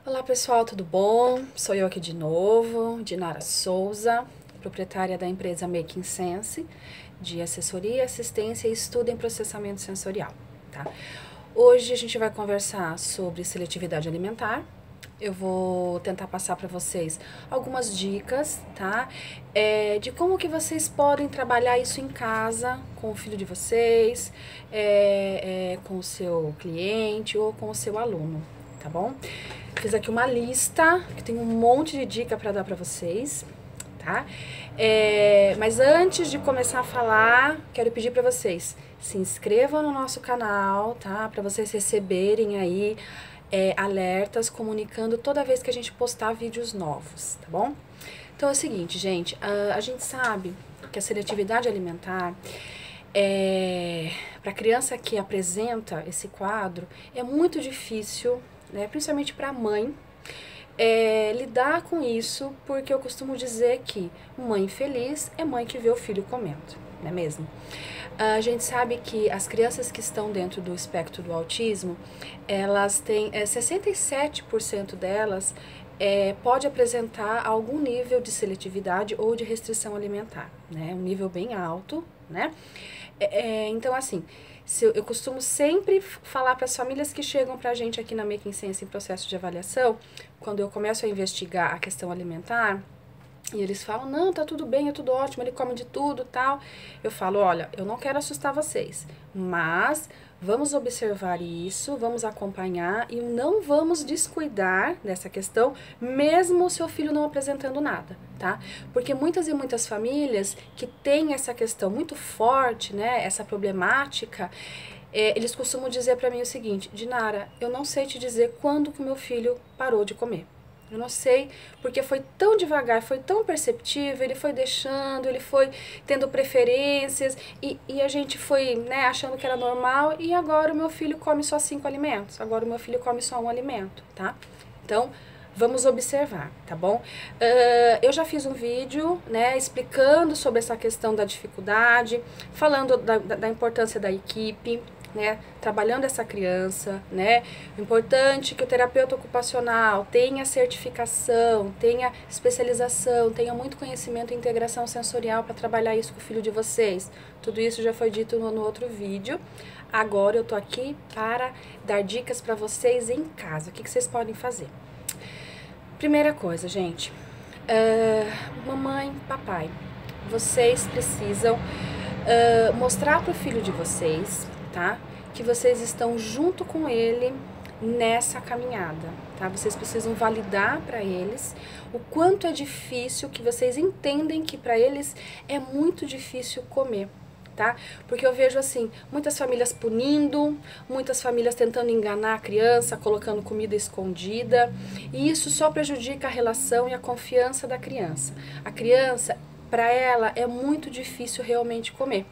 Olá pessoal, tudo bom? Sou eu aqui de novo, Dinara Souza, proprietária da empresa Making Sense, de assessoria, assistência e estudo em processamento sensorial, tá? Hoje a gente vai conversar sobre seletividade alimentar. Eu vou tentar passar para vocês algumas dicas, tá? De como que vocês podem trabalhar isso em casa, com o filho de vocês, com o seu cliente ou com o seu aluno, tá bom? Fiz aqui uma lista, que tem um monte de dica para dar para vocês, tá? Mas antes de começar a falar, quero pedir para vocês se inscrevam no nosso canal, tá? Para vocês receberem aí alertas comunicando toda vez que a gente postar vídeos novos, tá bom? Então é o seguinte, gente, a gente sabe que a seletividade alimentar para a criança que apresenta esse quadro é muito difícil, né, principalmente para a mãe, lidar com isso, porque eu costumo dizer que mãe feliz é mãe que vê o filho comendo, não é mesmo? A gente sabe que as crianças que estão dentro do espectro do autismo, elas têm 67% delas pode apresentar algum nível de seletividade ou de restrição alimentar, né? Um nível bem alto, né? Então, assim, eu costumo sempre falar para as famílias que chegam para a gente aqui na Making Sense em processo de avaliação, quando eu começo a investigar a questão alimentar, e eles falam, não, tá tudo bem, é tudo ótimo, ele come de tudo, tal. Eu falo, olha, eu não quero assustar vocês, mas vamos observar isso, vamos acompanhar e não vamos descuidar dessa questão, mesmo o seu filho não apresentando nada, tá? Porque muitas e muitas famílias que têm essa questão muito forte, né, essa problemática, eles costumam dizer para mim o seguinte, Dinara, eu não sei te dizer quando que o meu filho parou de comer. Eu não sei, porque foi tão devagar, foi tão perceptível, ele foi deixando, ele foi tendo preferências e a gente foi, né, achando que era normal e agora o meu filho come só 5 alimentos, agora o meu filho come só 1 alimento, tá? Então, vamos observar, tá bom? Eu já fiz um vídeo, né, explicando sobre essa questão da dificuldade, falando da importância da equipe, né, trabalhando essa criança, né, o importante é que o terapeuta ocupacional tenha certificação, tenha especialização, tenha muito conhecimento e integração sensorial para trabalhar isso com o filho de vocês. Tudo isso já foi dito no outro vídeo. Agora eu tô aqui para dar dicas para vocês em casa. O que vocês podem fazer? Primeira coisa, gente, mamãe, papai, vocês precisam mostrar para o filho de vocês, tá? Que vocês estão junto com ele nessa caminhada, tá? Vocês precisam validar para eles o quanto é difícil, que vocês entendem que para eles é muito difícil comer, tá? Porque eu vejo assim, muitas famílias punindo, muitas famílias tentando enganar a criança, colocando comida escondida, e isso só prejudica a relação e a confiança da criança. A criança, para ela, é muito difícil realmente comer.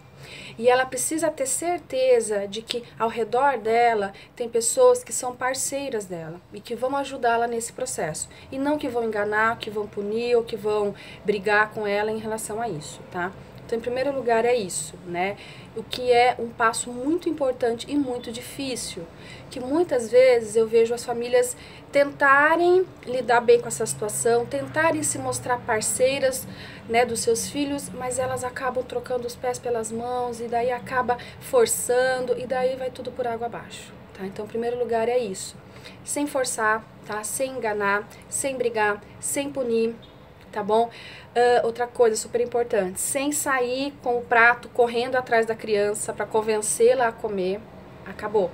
E ela precisa ter certeza de que ao redor dela tem pessoas que são parceiras dela e que vão ajudá-la nesse processo. E não que vão enganar, que vão punir ou que vão brigar com ela em relação a isso, tá? Então, em primeiro lugar, é isso, né? O que é um passo muito importante e muito difícil, que muitas vezes eu vejo as famílias tentarem lidar bem com essa situação, tentarem se mostrar parceiras, né, dos seus filhos, mas elas acabam trocando os pés pelas mãos e daí acaba forçando e daí vai tudo por água abaixo, tá? Então, em primeiro lugar, é isso. Sem forçar, tá? Sem enganar, sem brigar, sem punir, tá bom? Outra coisa super importante, sem sair com o prato correndo atrás da criança para convencê-la a comer, acabou,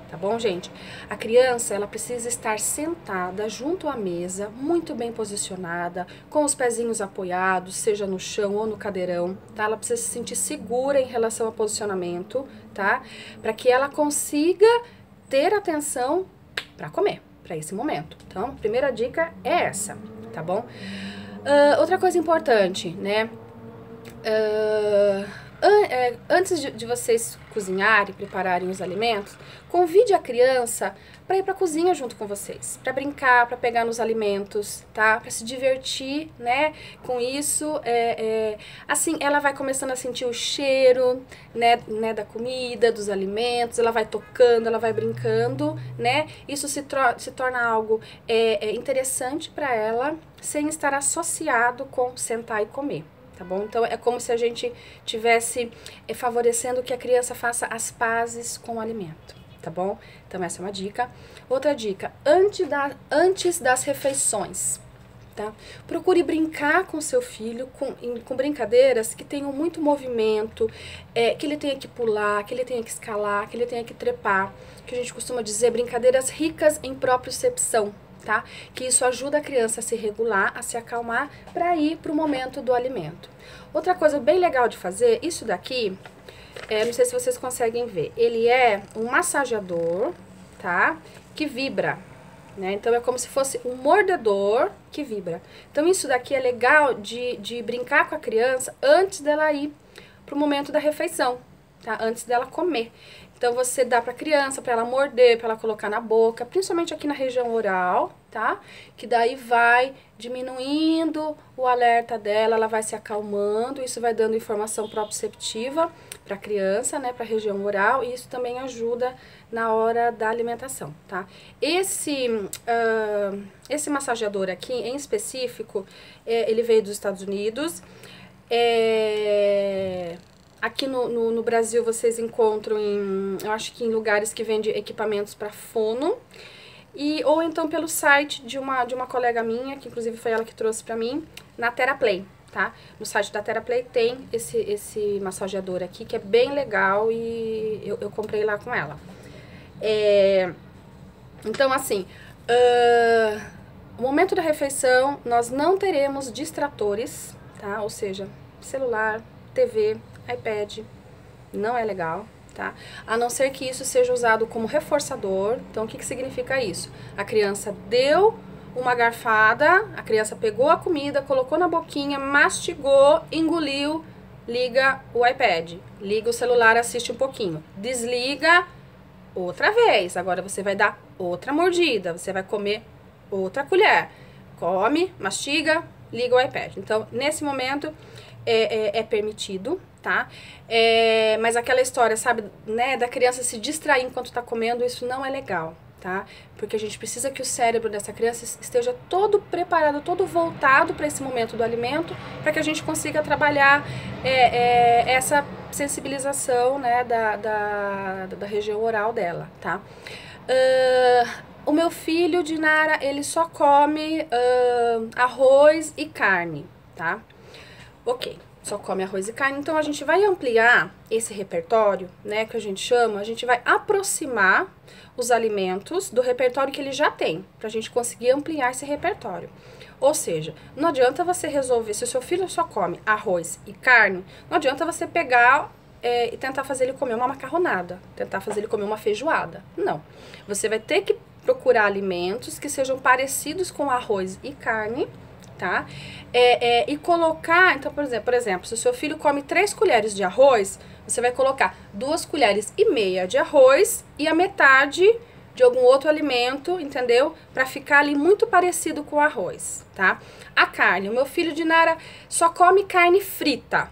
tá bom, gente? A criança, ela precisa estar sentada junto à mesa, muito bem posicionada, com os pezinhos apoiados, seja no chão ou no cadeirão, tá? Ela precisa se sentir segura em relação ao posicionamento, tá? Para que ela consiga ter atenção para comer, para esse momento. Então, a primeira dica é essa, tá bom? Outra coisa importante, né? Antes de vocês cozinharem, prepararem os alimentos, convide a criança para ir para a cozinha junto com vocês, para brincar, para pegar nos alimentos, tá? Para se divertir, né? Com isso, assim, ela vai começando a sentir o cheiro, né, da comida, dos alimentos, ela vai tocando, ela vai brincando, né? Isso se torna algo interessante para ela, sem estar associado com sentar e comer. Tá bom? Então, é como se a gente tivesse favorecendo que a criança faça as pazes com o alimento, tá bom? Então, essa é uma dica. Outra dica, antes das refeições, tá? Procure brincar com seu filho com brincadeiras que tenham muito movimento, que ele tenha que pular, que ele tenha que escalar, que ele tenha que trepar, que a gente costuma dizer brincadeiras ricas em propriocepção, tá? Que isso ajuda a criança a se regular, a se acalmar para ir para o momento do alimento. Outra coisa bem legal de fazer, isso daqui, não sei se vocês conseguem ver, ele é um massageador, tá? Que vibra, né? Então é como se fosse um mordedor que vibra. Então isso daqui é legal de brincar com a criança antes dela ir para o momento da refeição, tá? Antes dela comer. Então, você dá pra criança, pra ela morder, pra ela colocar na boca, principalmente aqui na região oral, tá? Que daí vai diminuindo o alerta dela, ela vai se acalmando, isso vai dando informação proprioceptiva pra criança, né? Pra região oral, e isso também ajuda na hora da alimentação, tá? Esse massageador aqui, em específico, ele veio dos Estados Unidos. Aqui no Brasil vocês encontram eu acho que em lugares que vendem equipamentos para fono, ou então pelo site de uma colega minha, que inclusive foi ela que trouxe para mim, na TheraPlay, tá? No site da TheraPlay tem esse massageador aqui, que é bem legal, e eu comprei lá com ela. Então, assim, no momento da refeição, nós não teremos distratores, tá? Ou seja, celular, TV, iPad, não é legal, tá? A não ser que isso seja usado como reforçador. Então, o que significa isso? A criança deu uma garfada, a criança pegou a comida, colocou na boquinha, mastigou, engoliu, liga o iPad, liga o celular, assiste um pouquinho, desliga outra vez. Agora você vai dar outra mordida, você vai comer outra colher, come, mastiga, liga o iPad. Então, nesse momento, é permitido, tá? Mas aquela história, sabe, né, da criança se distrair enquanto tá comendo, isso não é legal, tá? Porque a gente precisa que o cérebro dessa criança esteja todo preparado, todo voltado para esse momento do alimento, para que a gente consiga trabalhar essa sensibilização, né, da região oral dela, tá? O meu filho, Dinara, ele só come arroz e carne, tá? Ok, só come arroz e carne. Então, a gente vai ampliar esse repertório, né, que a gente chama, a gente vai aproximar os alimentos do repertório que ele já tem, pra gente conseguir ampliar esse repertório. Ou seja, não adianta você resolver, se o seu filho só come arroz e carne, não adianta você pegar e tentar fazer ele comer uma macarronada, tentar fazer ele comer uma feijoada. Não. Você vai ter que procurar alimentos que sejam parecidos com arroz e carne, tá? E colocar, então, por exemplo, se o seu filho come 3 colheres de arroz, você vai colocar 2 colheres e meia de arroz e a metade de algum outro alimento, entendeu? Pra ficar ali muito parecido com o arroz, tá? A carne, o meu filho Dinara só come carne frita,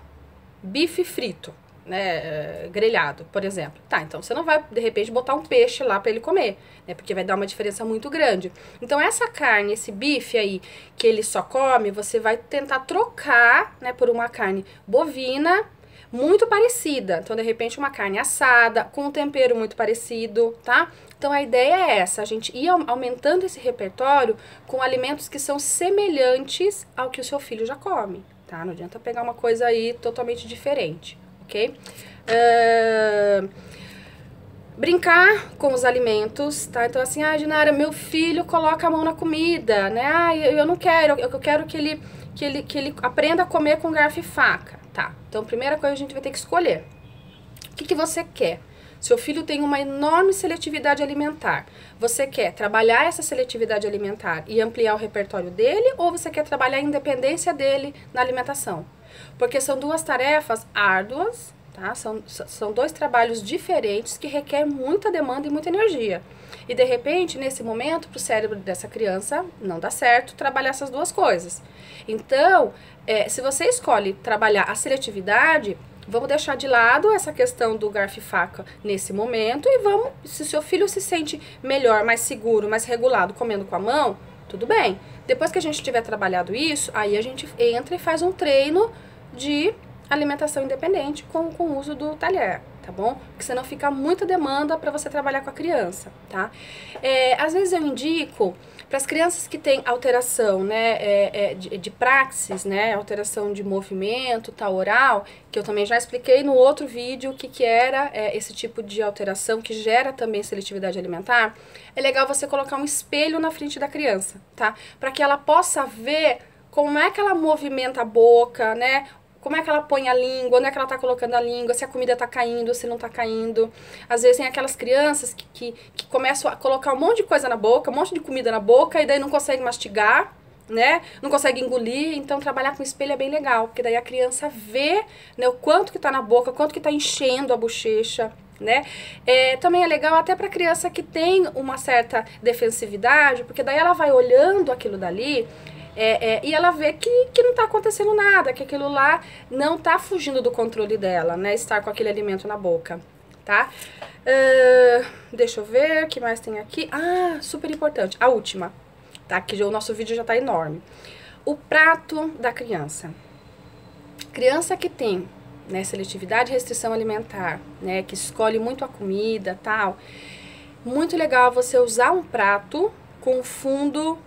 bife frito, né, grelhado, por exemplo. Tá, então você não vai, de repente, botar um peixe lá pra ele comer, né, porque vai dar uma diferença muito grande. Então, essa carne, esse bife aí, que ele só come, você vai tentar trocar, né, por uma carne bovina, muito parecida. Então, de repente, uma carne assada, com um tempero muito parecido, tá? Então, a ideia é essa, a gente ir aumentando esse repertório com alimentos que são semelhantes ao que o seu filho já come, tá? Não adianta pegar uma coisa aí totalmente diferente. Ok? Brincar com os alimentos, tá? Então, assim, Dinara, meu filho coloca a mão na comida, né? Eu não quero, eu quero que ele aprenda a comer com garfo e faca, tá? Então, primeira coisa, a gente vai ter que escolher. O que você quer? Seu filho tem uma enorme seletividade alimentar. Você quer trabalhar essa seletividade alimentar e ampliar o repertório dele, ou você quer trabalhar a independência dele na alimentação? Porque são duas tarefas árduas, tá? São dois trabalhos diferentes que requerem muita demanda e muita energia. E de repente, nesse momento, para o cérebro dessa criança, não dá certo trabalhar essas duas coisas. Então, se você escolhe trabalhar a seletividade, vamos deixar de lado essa questão do garfo e faca nesse momento e vamos, se o seu filho se sente melhor, mais seguro, mais regulado comendo com a mão, tudo bem. Depois que a gente tiver trabalhado isso, aí a gente entra e faz um treino de alimentação independente com o uso do talher, tá bom? Porque senão fica muita demanda para você trabalhar com a criança, tá? Às vezes eu indico para as crianças que têm alteração, né, de praxis, né, alteração de movimento, tal, oral, que eu também já expliquei no outro vídeo o que era esse tipo de alteração que gera também seletividade alimentar, é legal você colocar um espelho na frente da criança, tá? Para que ela possa ver como é que ela movimenta a boca, né? Como é que ela põe a língua, onde é que ela tá colocando a língua, se a comida tá caindo, se não tá caindo. Às vezes tem aquelas crianças que começam a colocar um monte de coisa na boca, um monte de comida na boca, e daí não consegue mastigar, né? Não consegue engolir. Então trabalhar com espelho é bem legal, porque daí a criança vê, né, o quanto que tá na boca, o quanto que tá enchendo a bochecha, né? Também é legal até para criança que tem uma certa defensividade, porque daí ela vai olhando aquilo dali, e ela vê que não está acontecendo nada, que aquilo lá não está fugindo do controle dela, né? Estar com aquele alimento na boca, tá? Deixa eu ver, o que mais tem aqui? Ah, super importante, a última, tá? Que o nosso vídeo já está enorme. O prato da criança. Criança que tem, né, seletividade e restrição alimentar, né? Que escolhe muito a comida, tal. Muito legal você usar um prato com fundo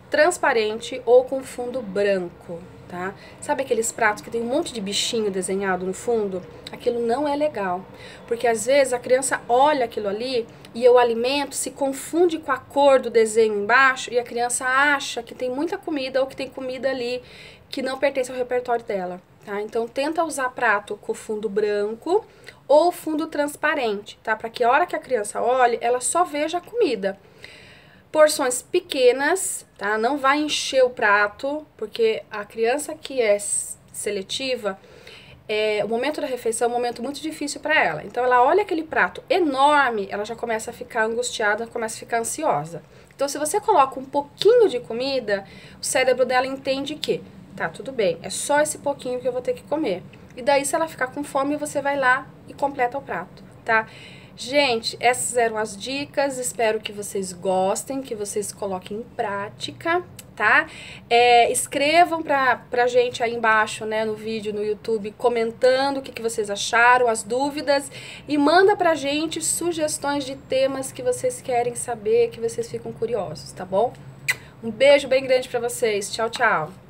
transparente ou com fundo branco, tá? Sabe aqueles pratos que tem um monte de bichinho desenhado no fundo? Aquilo não é legal, porque às vezes a criança olha aquilo ali e o alimento se confunde com a cor do desenho embaixo e a criança acha que tem muita comida ou que tem comida ali que não pertence ao repertório dela, tá? Então tenta usar prato com fundo branco ou fundo transparente, tá? Para que a hora que a criança olhe, ela só veja a comida. Porções pequenas, tá? Não vai encher o prato, porque a criança que é seletiva, o momento da refeição é um momento muito difícil para ela. Então, ela olha aquele prato enorme, ela já começa a ficar angustiada, começa a ficar ansiosa. Então, se você coloca um pouquinho de comida, o cérebro dela entende que, tá, tudo bem, é só esse pouquinho que eu vou ter que comer. E daí, se ela ficar com fome, você vai lá e completa o prato, tá? Gente, essas eram as dicas, espero que vocês gostem, que vocês coloquem em prática, tá? Escrevam pra gente aí embaixo, né, no vídeo, no YouTube, comentando o que vocês acharam, as dúvidas, e manda pra gente sugestões de temas que vocês querem saber, que vocês ficam curiosos, tá bom? Um beijo bem grande pra vocês, tchau, tchau!